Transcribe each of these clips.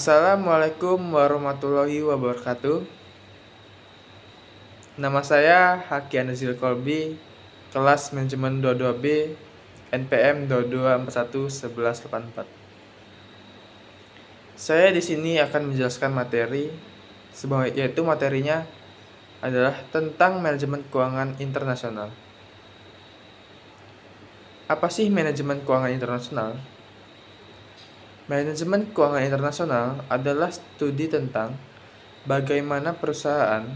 Assalamualaikum warahmatullahi wabarakatuh. Nama saya Hakian Nazil Kolbi, kelas manajemen 22B, NPM 22411184. Saya di sini akan menjelaskan materi, yaitu materinya adalah tentang manajemen keuangan internasional. Apa sih manajemen keuangan internasional? Manajemen keuangan internasional adalah studi tentang bagaimana perusahaan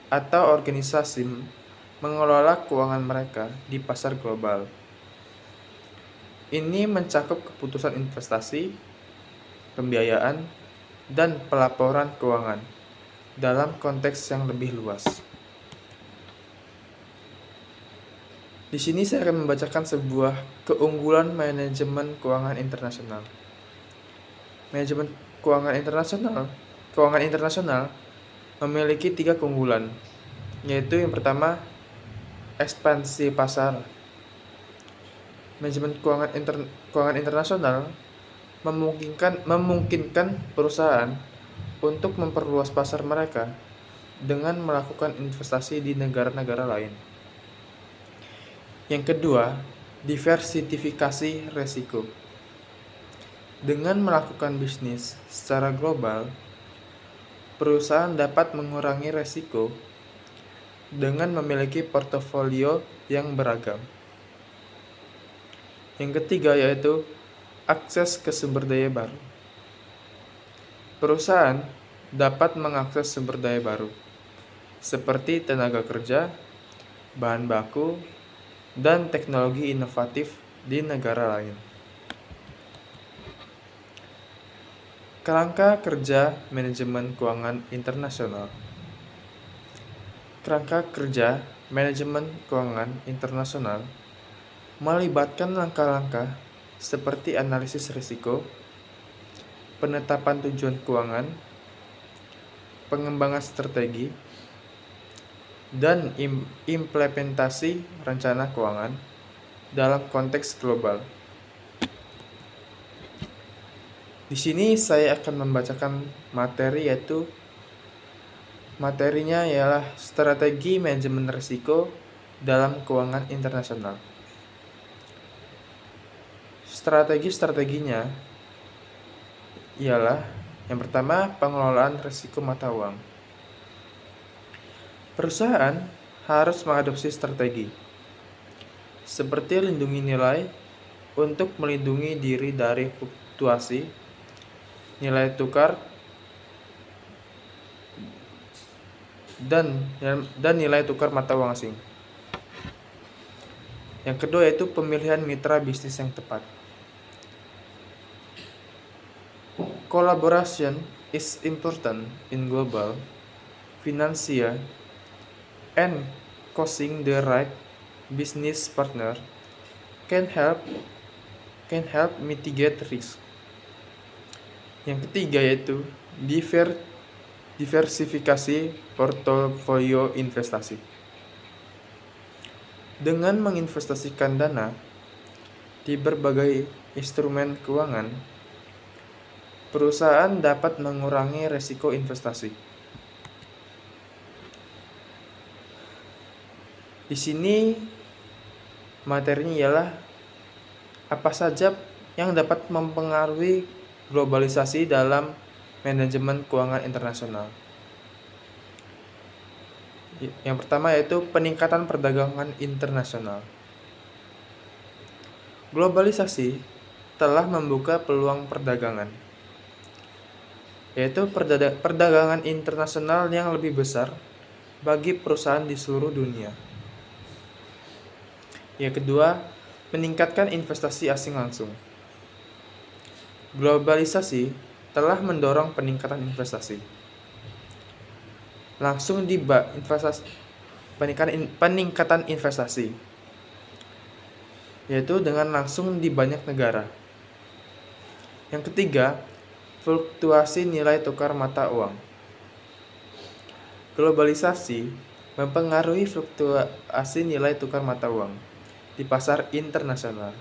atau organisasi mengelola keuangan mereka di pasar global. Ini mencakup keputusan investasi, pembiayaan, dan pelaporan keuangan dalam konteks yang lebih luas. Di sini saya akan membacakan sebuah keunggulan manajemen keuangan internasional. Manajemen keuangan internasional memiliki 3 keunggulan, yaitu yang pertama, ekspansi pasar. Manajemen keuangan internasional memungkinkan perusahaan untuk memperluas pasar mereka dengan melakukan investasi di negara-negara lain. Yang kedua, diversifikasi risiko. Dengan melakukan bisnis secara global, perusahaan dapat mengurangi risiko dengan memiliki portofolio yang beragam. Yang ketiga yaitu akses ke sumber daya baru. Perusahaan dapat mengakses sumber daya baru, seperti tenaga kerja, bahan baku, dan teknologi inovatif di negara lain. Kerangka kerja manajemen keuangan internasional. Kerangka kerja manajemen keuangan internasional melibatkan langkah-langkah seperti analisis risiko, penetapan tujuan keuangan, pengembangan strategi, dan implementasi rencana keuangan dalam konteks global. Di sini saya akan membacakan materi, yaitu materinya ialah strategi manajemen risiko dalam keuangan internasional. Strategi-strateginya ialah yang pertama, pengelolaan risiko mata uang. Perusahaan harus mengadopsi strategi seperti lindungi nilai untuk melindungi diri dari fluktuasi nilai tukar dan nilai tukar mata uang asing. Yang kedua yaitu pemilihan mitra bisnis yang tepat. Collaboration is important in global financial and choosing the right business partner can help mitigate risk. Yang ketiga yaitu diversifikasi portofolio investasi. Dengan menginvestasikan dana di berbagai instrumen keuangan, perusahaan dapat mengurangi risiko investasi. Di sini materinya ialah apa saja yang dapat mempengaruhi globalisasi dalam manajemen keuangan internasional. Yang pertama yaitu peningkatan perdagangan internasional. Globalisasi telah membuka peluang perdagangan, yaitu perdagangan internasional yang lebih besar bagi perusahaan di seluruh dunia. Yang kedua, meningkatkan investasi asing langsung. Globalisasi telah mendorong peningkatan investasi langsung peningkatan investasi, yaitu dengan langsung di banyak negara. Yang ketiga, fluktuasi nilai tukar mata uang. Globalisasi mempengaruhi fluktuasi nilai tukar mata uang di pasar internasional.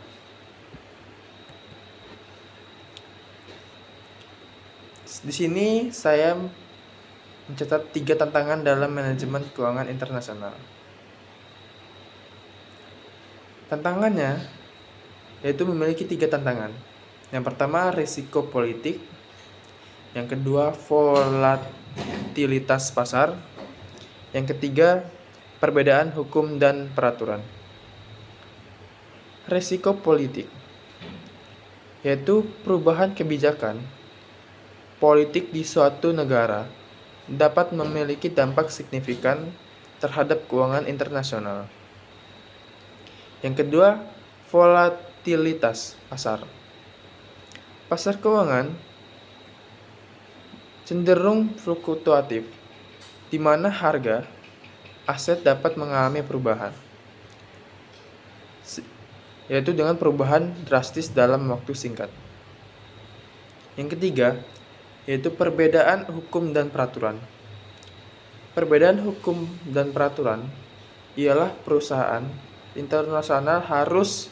Di sini saya mencatat 3 tantangan dalam manajemen keuangan internasional. Tantangannya yaitu memiliki 3 tantangan. Yang pertama, risiko politik. Yang kedua, volatilitas pasar. Yang ketiga, perbedaan hukum dan peraturan. Risiko politik yaitu perubahan kebijakan politik di suatu negara dapat memiliki dampak signifikan terhadap keuangan internasional. Yang kedua, volatilitas pasar. Pasar keuangan cenderung fluktuatif, di mana harga aset dapat mengalami perubahan, yaitu dengan perubahan drastis dalam waktu singkat. Yang ketiga, yaitu perbedaan hukum dan peraturan. Perbedaan hukum dan peraturan ialah perusahaan internasional harus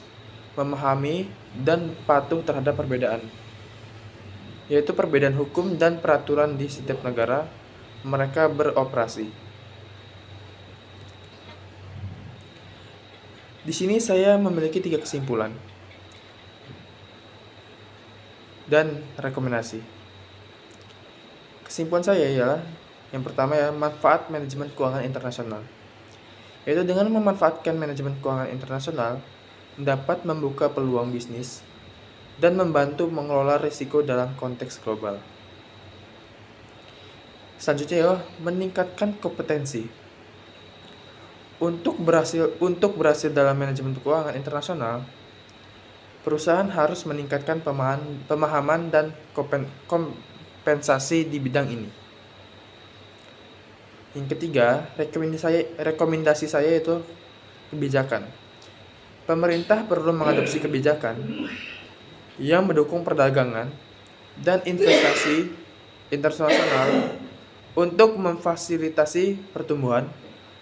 memahami dan patuh terhadap perbedaan, yaitu perbedaan hukum dan peraturan di setiap negara mereka beroperasi. Di sini saya memiliki 3 kesimpulan dan rekomendasi. Kesimpulan saya ialah yang pertama manfaat manajemen keuangan internasional. Yaitu dengan memanfaatkan manajemen keuangan internasional dapat membuka peluang bisnis dan membantu mengelola risiko dalam konteks global. Selanjutnya meningkatkan kompetensi. Untuk berhasil dalam manajemen keuangan internasional, perusahaan harus meningkatkan pemahaman dan kompensasi di bidang ini. Yang ketiga, rekomendasi saya itu kebijakan. Pemerintah perlu mengadopsi kebijakan yang mendukung perdagangan dan investasi internasional untuk memfasilitasi pertumbuhan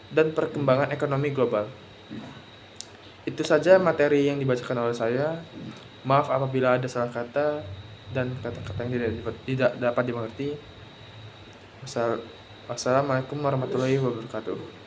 dan perkembangan ekonomi global. Itu saja materi yang dibacakan oleh saya. Maaf apabila ada salah kata dan kata-kata yang tidak dapat dimengerti. Wassalamualaikum warahmatullahi wabarakatuh.